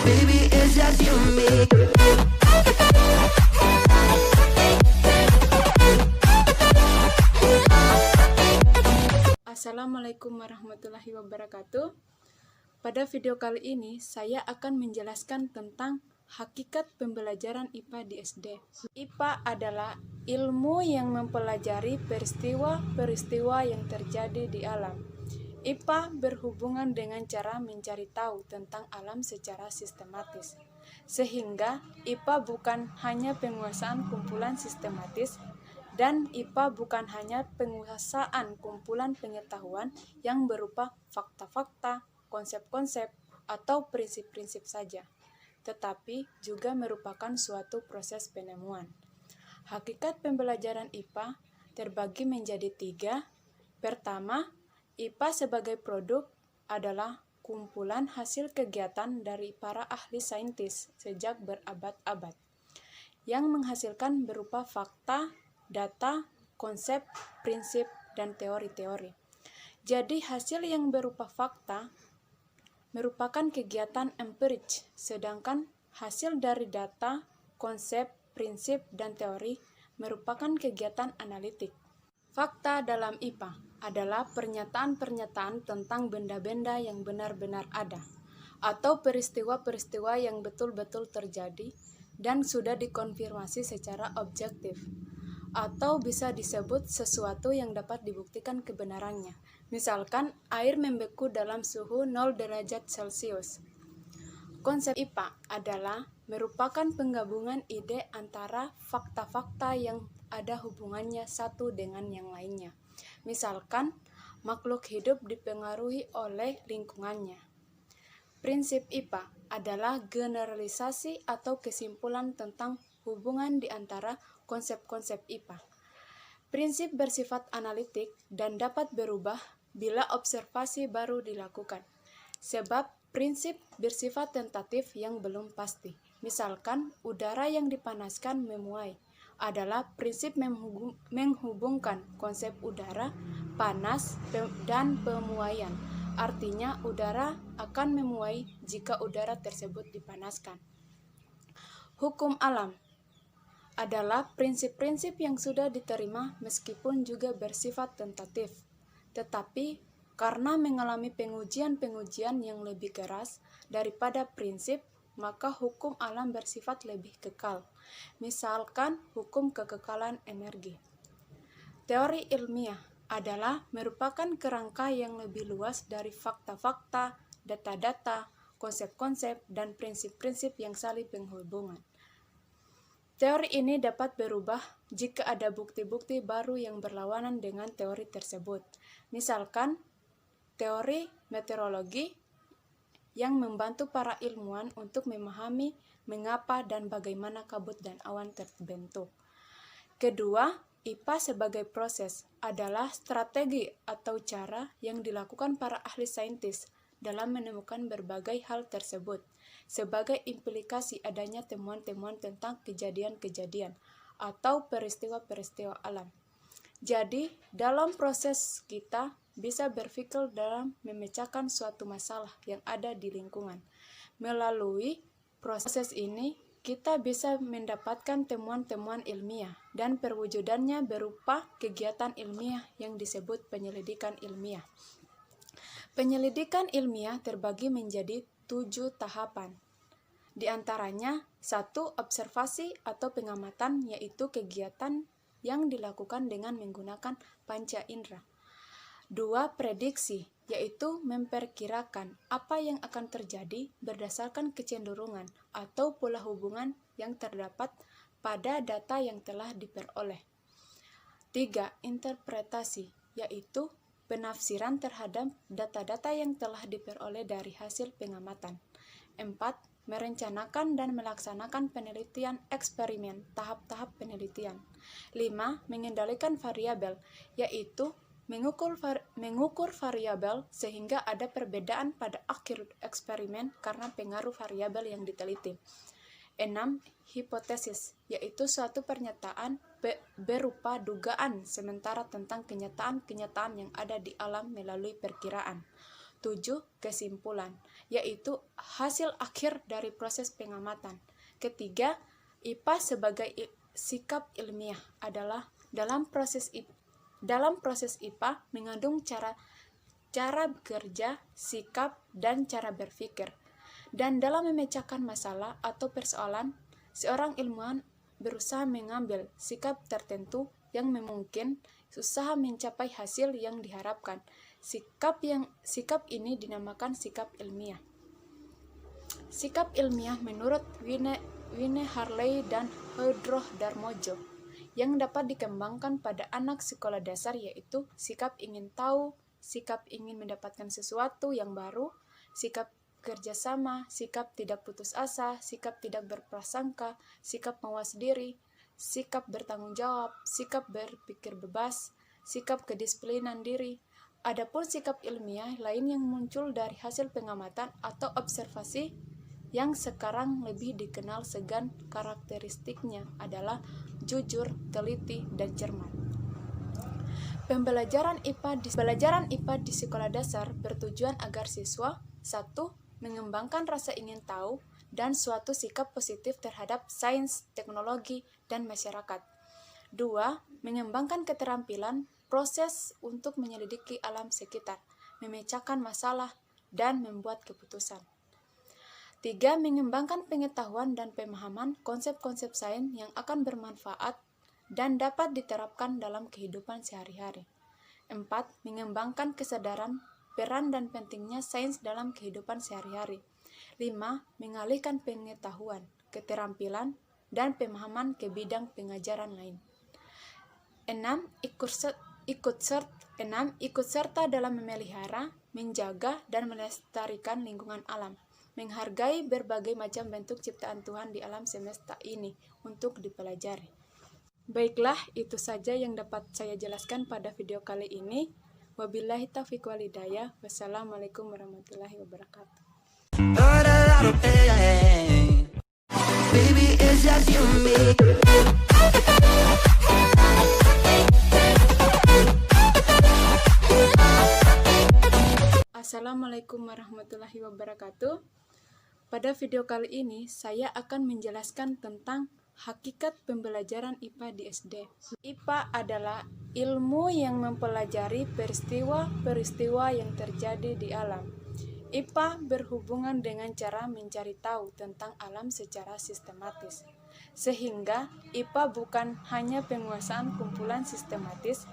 Baby, it's just you and me. Assalamualaikum warahmatullahi wabarakatuh. Pada video kali ini, saya akan menjelaskan tentang hakikat pembelajaran IPA di SD. IPA adalah ilmu yang mempelajari peristiwa-peristiwa yang terjadi di alam. IPA berhubungan dengan cara mencari tahu tentang alam secara sistematis. Sehingga IPA bukan hanya penguasaan kumpulan sistematis, dan IPA bukan hanya penguasaan kumpulan pengetahuan yang berupa fakta-fakta, konsep-konsep, atau prinsip-prinsip saja, tetapi juga merupakan suatu proses penemuan. Hakikat pembelajaran IPA terbagi menjadi 3. Pertama, IPA sebagai produk adalah kumpulan hasil kegiatan dari para ahli saintis sejak berabad-abad, yang menghasilkan berupa fakta, data, konsep, prinsip, dan teori-teori. Jadi hasil yang berupa fakta merupakan kegiatan empirik, sedangkan hasil dari data, konsep, prinsip, dan teori merupakan kegiatan analitik. Fakta dalam IPA adalah pernyataan-pernyataan tentang benda-benda yang benar-benar ada, atau peristiwa-peristiwa yang betul-betul terjadi dan sudah dikonfirmasi secara objektif, atau bisa disebut sesuatu yang dapat dibuktikan kebenarannya. Misalkan, air membeku dalam suhu 0 derajat Celcius. Konsep IPA adalah merupakan penggabungan ide antara fakta-fakta yang ada hubungannya satu dengan yang lainnya. Misalkan, makhluk hidup dipengaruhi oleh lingkungannya. Prinsip IPA adalah generalisasi atau kesimpulan tentang hubungan di antara konsep-konsep IPA. Prinsip bersifat analitik dan dapat berubah bila observasi baru dilakukan. Sebab prinsip bersifat tentatif yang belum pasti. Misalkan, udara yang dipanaskan memuai adalah prinsip menghubungkan konsep udara, panas, dan pemuaian. Artinya, udara akan memuai jika udara tersebut dipanaskan. Hukum alam adalah prinsip-prinsip yang sudah diterima meskipun juga bersifat tentatif. Tetapi, karena mengalami pengujian-pengujian yang lebih keras daripada prinsip, maka hukum alam bersifat lebih kekal. Misalkan, hukum kekekalan energi. Teori ilmiah adalah merupakan kerangka yang lebih luas dari fakta-fakta, data-data, konsep-konsep, dan prinsip-prinsip yang saling berhubungan. Teori ini dapat berubah jika ada bukti-bukti baru yang berlawanan dengan teori tersebut. Misalkan, teori meteorologi yang membantu para ilmuwan untuk memahami mengapa dan bagaimana kabut dan awan terbentuk. Kedua, IPA sebagai proses adalah strategi atau cara yang dilakukan para ahli saintis dalam menemukan berbagai hal tersebut sebagai implikasi adanya temuan-temuan tentang kejadian-kejadian atau peristiwa-peristiwa alam. Jadi, dalam proses kita bisa berpikir dalam memecahkan suatu masalah yang ada di lingkungan. Melalui proses ini, kita bisa mendapatkan temuan-temuan ilmiah dan perwujudannya berupa kegiatan ilmiah yang disebut penyelidikan ilmiah. Penyelidikan ilmiah terbagi menjadi 7 tahapan. Di antaranya, 1. Observasi atau pengamatan, yaitu kegiatan yang dilakukan dengan menggunakan panca indera. 2. Prediksi, yaitu memperkirakan apa yang akan terjadi berdasarkan kecenderungan atau pola hubungan yang terdapat pada data yang telah diperoleh. 3. Interpretasi, yaitu penafsiran terhadap data-data yang telah diperoleh dari hasil pengamatan. 4. Merencanakan dan melaksanakan penelitian eksperimen, tahap-tahap penelitian. 5. Mengendalikan variabel, yaitu mengukur variabel sehingga ada perbedaan pada akhir eksperimen karena pengaruh variabel yang diteliti. 6. Hipotesis, yaitu suatu pernyataan berupa dugaan sementara tentang kenyataan-kenyataan yang ada di alam melalui perkiraan. 7. Kesimpulan, yaitu hasil akhir dari proses pengamatan. Ketiga, IPA sebagai sikap ilmiah adalah dalam proses IPA mengandung cara bekerja, sikap, dan cara berpikir. Dan dalam memecahkan masalah atau persoalan, seorang ilmuwan berusaha mengambil sikap tertentu yang memungkinkan usaha mencapai hasil yang diharapkan. Sikap ini dinamakan sikap ilmiah. Sikap ilmiah menurut Wine Harley dan Heudroh Darmojo yang dapat dikembangkan pada anak sekolah dasar yaitu sikap ingin tahu, sikap ingin mendapatkan sesuatu yang baru, sikap kerjasama, sikap tidak putus asa, sikap tidak berprasangka, sikap mawas diri, sikap bertanggung jawab, sikap berpikir bebas, sikap kedisiplinan diri. Adapun sikap ilmiah lain yang muncul dari hasil pengamatan atau observasi yang sekarang lebih dikenal segan karakteristiknya adalah jujur, teliti, dan cermat. Pembelajaran IPA di sekolah dasar bertujuan agar siswa 1. Mengembangkan rasa ingin tahu dan suatu sikap positif terhadap sains, teknologi, dan masyarakat. 2. Mengembangkan keterampilan proses untuk menyelidiki alam sekitar, memecahkan masalah, dan membuat keputusan. 3. Mengembangkan pengetahuan dan pemahaman konsep-konsep sains yang akan bermanfaat dan dapat diterapkan dalam kehidupan sehari-hari. 4. Mengembangkan kesadaran peran dan pentingnya sains dalam kehidupan sehari-hari. 5. Mengalihkan pengetahuan, keterampilan, dan pemahaman ke bidang pengajaran lain. 6. Ikut serta dalam memelihara, menjaga, dan melestarikan lingkungan alam. Menghargai berbagai macam bentuk ciptaan Tuhan di alam semesta ini untuk dipelajari. Baiklah, itu saja yang dapat saya jelaskan pada video kali ini. Wabillahi taufiq wal hidayah. Wassalamualaikum warahmatullahi wabarakatuh. Baby, it's just you and me. Assalamualaikum warahmatullahi wabarakatuh. Pada video kali ini, saya akan menjelaskan tentang hakikat pembelajaran IPA di SD. IPA adalah ilmu yang mempelajari peristiwa-peristiwa yang terjadi di alam. IPA berhubungan dengan cara mencari tahu tentang alam secara sistematis. Sehingga IPA bukan hanya penguasaan kumpulan sistematis,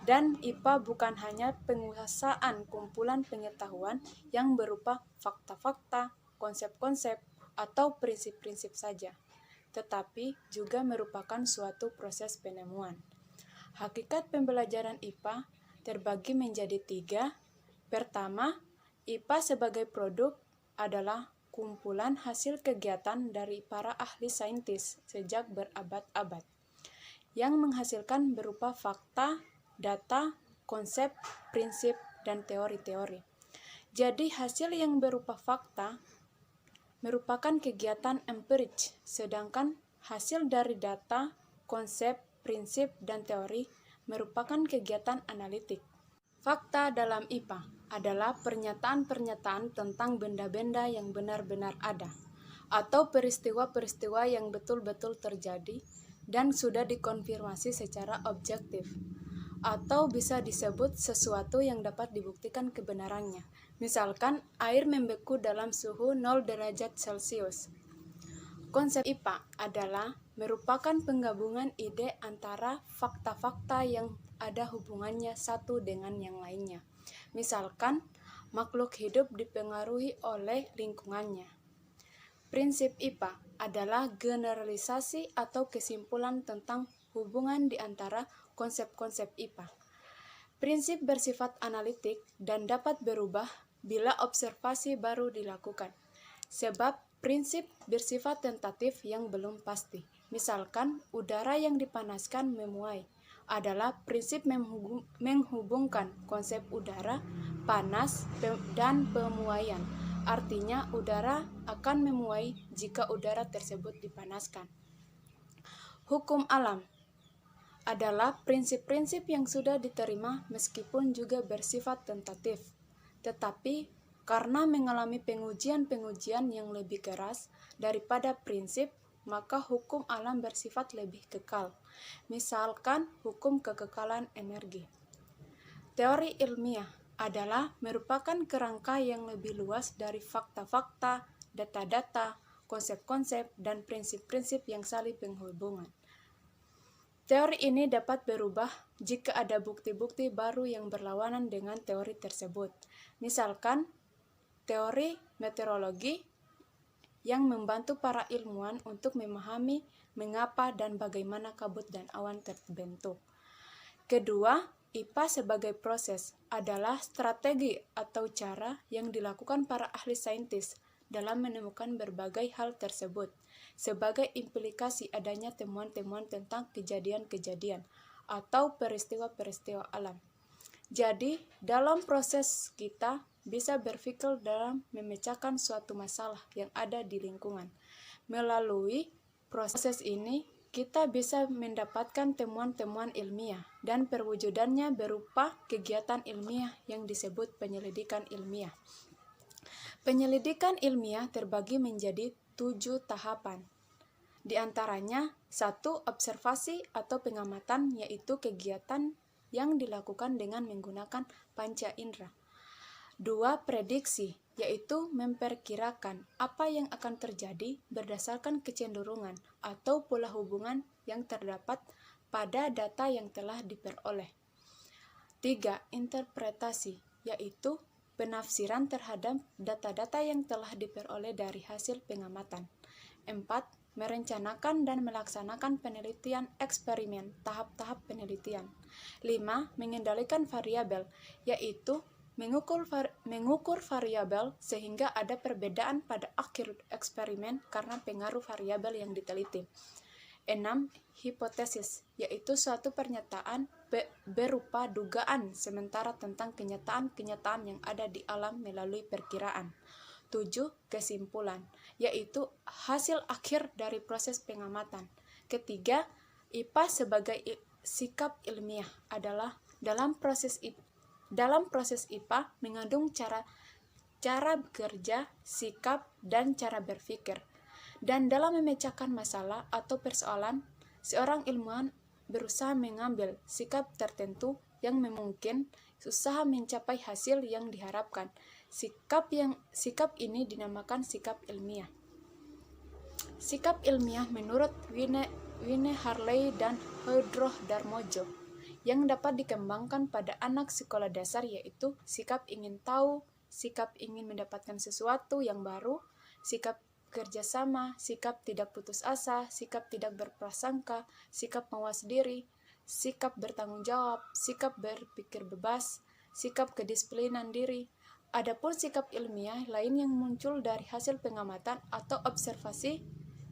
dan IPA bukan hanya penguasaan kumpulan pengetahuan yang berupa fakta-fakta, konsep-konsep, atau prinsip-prinsip saja, tetapi juga merupakan suatu proses penemuan. Hakikat pembelajaran IPA terbagi menjadi 3. Pertama, IPA sebagai produk adalah kumpulan hasil kegiatan dari para ahli saintis sejak berabad-abad, yang menghasilkan berupa fakta, data, konsep, prinsip, dan teori-teori. Jadi hasil yang berupa fakta merupakan kegiatan empirik, sedangkan hasil dari data, konsep, prinsip, dan teori merupakan kegiatan analitik. Fakta dalam IPA adalah pernyataan-pernyataan tentang benda-benda yang benar-benar ada, atau peristiwa-peristiwa yang betul-betul terjadi dan sudah dikonfirmasi secara objektif, atau bisa disebut sesuatu yang dapat dibuktikan kebenarannya. Misalkan, air membeku dalam suhu 0 derajat Celcius. Konsep IPA adalah merupakan penggabungan ide antara fakta-fakta yang ada hubungannya satu dengan yang lainnya. Misalkan, makhluk hidup dipengaruhi oleh lingkungannya. Prinsip IPA adalah generalisasi atau kesimpulan tentang hubungan di antara konsep-konsep IPA. Prinsip bersifat analitik dan dapat berubah bila observasi baru dilakukan. Sebab prinsip bersifat tentatif yang belum pasti. Misalkan, udara yang dipanaskan memuai adalah prinsip menghubungkan konsep udara, panas, dan pemuaian. Artinya, udara akan memuai jika udara tersebut dipanaskan. Hukum alam adalah prinsip-prinsip yang sudah diterima meskipun juga bersifat tentatif. Tetapi karena mengalami pengujian-pengujian yang lebih keras daripada prinsip, maka hukum alam bersifat lebih kekal. Misalkan hukum kekekalan energi. Teori ilmiah adalah merupakan kerangka yang lebih luas dari fakta-fakta, data-data, konsep-konsep, dan prinsip-prinsip yang saling berhubungan. Teori ini dapat berubah jika ada bukti-bukti baru yang berlawanan dengan teori tersebut. Misalkan, teori meteorologi yang membantu para ilmuwan untuk memahami mengapa dan bagaimana kabut dan awan terbentuk. Kedua, IPA sebagai proses adalah strategi atau cara yang dilakukan para ahli saintis dalam menemukan berbagai hal tersebut sebagai implikasi adanya temuan-temuan tentang kejadian-kejadian atau peristiwa-peristiwa alam. Jadi, dalam proses kita bisa berpikir dalam memecahkan suatu masalah yang ada di lingkungan. Melalui proses ini, kita bisa mendapatkan temuan-temuan ilmiah dan perwujudannya berupa kegiatan ilmiah yang disebut penyelidikan ilmiah. Penyelidikan ilmiah terbagi menjadi 7 tahapan. Di antaranya, 1. Observasi atau pengamatan, yaitu kegiatan yang dilakukan dengan menggunakan panca indera. 2. Prediksi, yaitu memperkirakan apa yang akan terjadi berdasarkan kecenderungan atau pola hubungan yang terdapat pada data yang telah diperoleh. 3. Interpretasi, yaitu penafsiran terhadap data-data yang telah diperoleh dari hasil pengamatan. 4. Merencanakan dan melaksanakan penelitian eksperimen, tahap-tahap penelitian. 5. Mengendalikan variabel, yaitu mengukur variabel sehingga ada perbedaan pada akhir eksperimen karena pengaruh variabel yang diteliti. 6. Hipotesis, yaitu suatu pernyataan berupa dugaan sementara tentang kenyataan-kenyataan yang ada di alam melalui perkiraan. 7. Kesimpulan, yaitu hasil akhir dari proses pengamatan. Ketiga, IPA sebagai sikap ilmiah adalah dalam proses IPA mengandung cara bekerja, sikap, dan cara berpikir. Dan dalam memecahkan masalah atau persoalan, seorang ilmuwan berusaha mengambil sikap tertentu yang memungkinkan usaha mencapai hasil yang diharapkan. Sikap ini dinamakan sikap ilmiah. Sikap ilmiah menurut Wine Harley dan Heudroh Darmojo yang dapat dikembangkan pada anak sekolah dasar, yaitu sikap ingin tahu, sikap ingin mendapatkan sesuatu yang baru, sikap kerjasama, sikap tidak putus asa, sikap tidak berprasangka, sikap mawas diri, sikap bertanggung jawab, sikap berpikir bebas, sikap kedisiplinan diri. Adapun sikap ilmiah lain yang muncul dari hasil pengamatan atau observasi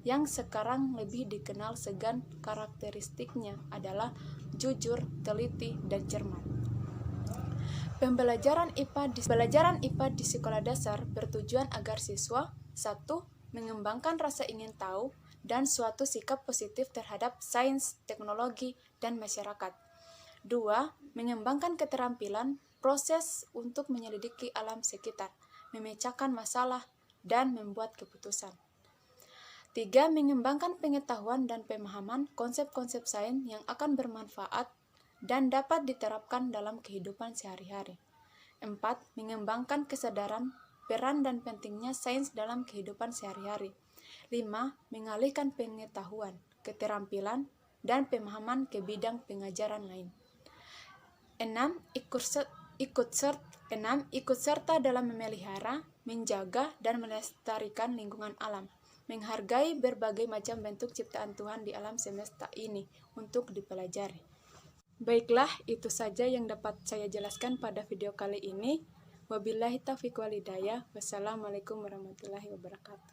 yang sekarang lebih dikenal segan karakteristiknya adalah jujur, teliti, dan cermat. Pembelajaran IPA di sekolah dasar bertujuan agar siswa 1. Mengembangkan rasa ingin tahu dan suatu sikap positif terhadap sains, teknologi, dan masyarakat. 2. Mengembangkan keterampilan proses untuk menyelidiki alam sekitar, memecahkan masalah, dan membuat keputusan. 3. Mengembangkan pengetahuan dan pemahaman konsep-konsep sains yang akan bermanfaat dan dapat diterapkan dalam kehidupan sehari-hari. 4. Mengembangkan kesadaran peran dan pentingnya sains dalam kehidupan sehari-hari. 5. Mengalihkan pengetahuan, keterampilan, dan pemahaman ke bidang pengajaran lain. 6. Ikut serta dalam memelihara, menjaga, dan melestarikan lingkungan alam, menghargai berbagai macam bentuk ciptaan Tuhan di alam semesta ini untuk dipelajari. Baiklah, itu saja yang dapat saya jelaskan pada video kali ini. Wabillahi taufiq wal hidayah. Wassalamualaikum warahmatullahi wabarakatuh.